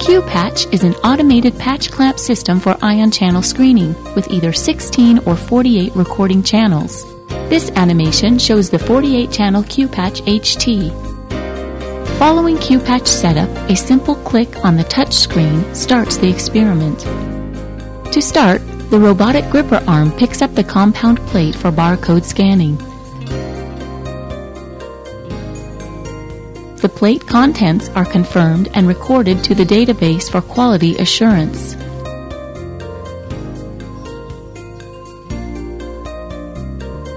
Q-Patch is an automated patch clamp system for ion channel screening with either 16 or 48 recording channels. This animation shows the 48-channel Q-Patch HT. Following Q-Patch setup, a simple click on the touch screen starts the experiment. To start, the robotic gripper arm picks up the compound plate for barcode scanning. The plate contents are confirmed and recorded to the database for quality assurance.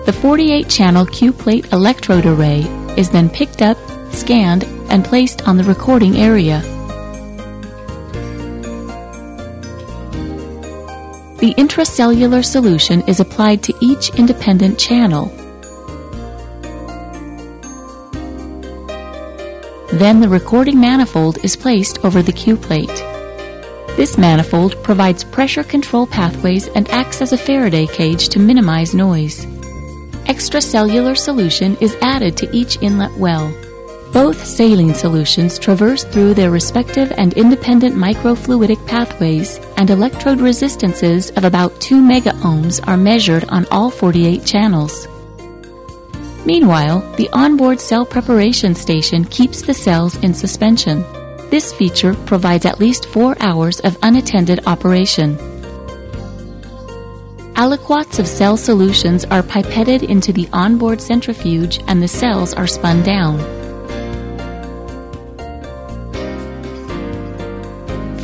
The 48-channel Q-plate electrode array is then picked up, scanned, and placed on the recording area. The intracellular solution is applied to each independent channel. Then the recording manifold is placed over the Q-plate. This manifold provides pressure control pathways and acts as a Faraday cage to minimize noise. Extracellular solution is added to each inlet well. Both saline solutions traverse through their respective and independent microfluidic pathways, and electrode resistances of about 2 megaohms are measured on all 48 channels. Meanwhile, the onboard cell preparation station keeps the cells in suspension. This feature provides at least 4 hours of unattended operation. Aliquots of cell solutions are pipetted into the onboard centrifuge and the cells are spun down.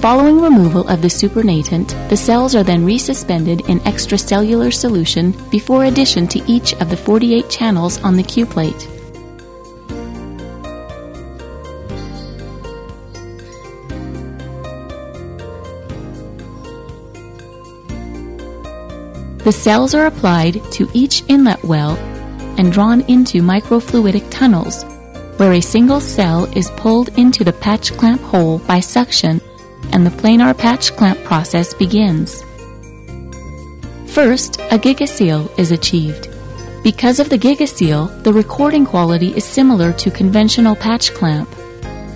Following removal of the supernatant, the cells are then resuspended in extracellular solution before addition to each of the 48 channels on the Q-plate. The cells are applied to each inlet well and drawn into microfluidic tunnels, where a single cell is pulled into the patch clamp hole by suction, and the planar patch clamp process begins. First, a gigaseal is achieved. Because of the gigaseal, the recording quality is similar to conventional patch clamp.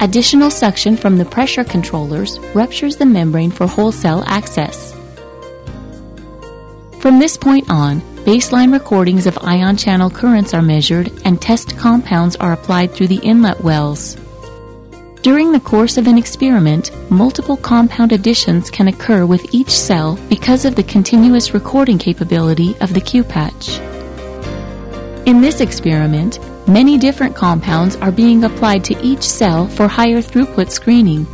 Additional suction from the pressure controllers ruptures the membrane for whole cell access. From this point on, baseline recordings of ion channel currents are measured and test compounds are applied through the inlet wells. During the course of an experiment, multiple compound additions can occur with each cell because of the continuous recording capability of the Q-Patch. In this experiment, many different compounds are being applied to each cell for higher throughput screening.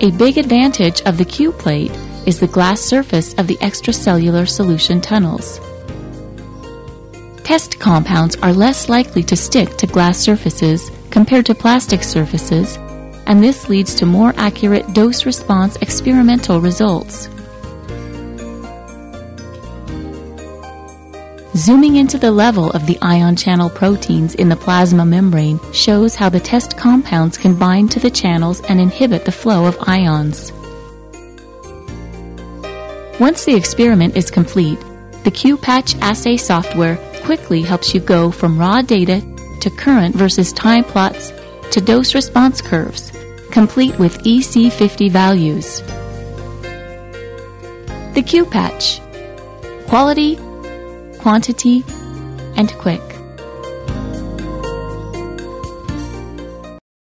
A big advantage of the Q-plate is the glass surface of the extracellular solution tunnels. Test compounds are less likely to stick to glass surfaces compared to plastic surfaces, and this leads to more accurate dose-response experimental results. Zooming into the level of the ion channel proteins in the plasma membrane shows how the test compounds can bind to the channels and inhibit the flow of ions. Once the experiment is complete, the Q-Patch assay software quickly helps you go from raw data to current versus time plots to dose response curves, complete with EC50 values. The Q-Patch. Quality, quantity, and quick.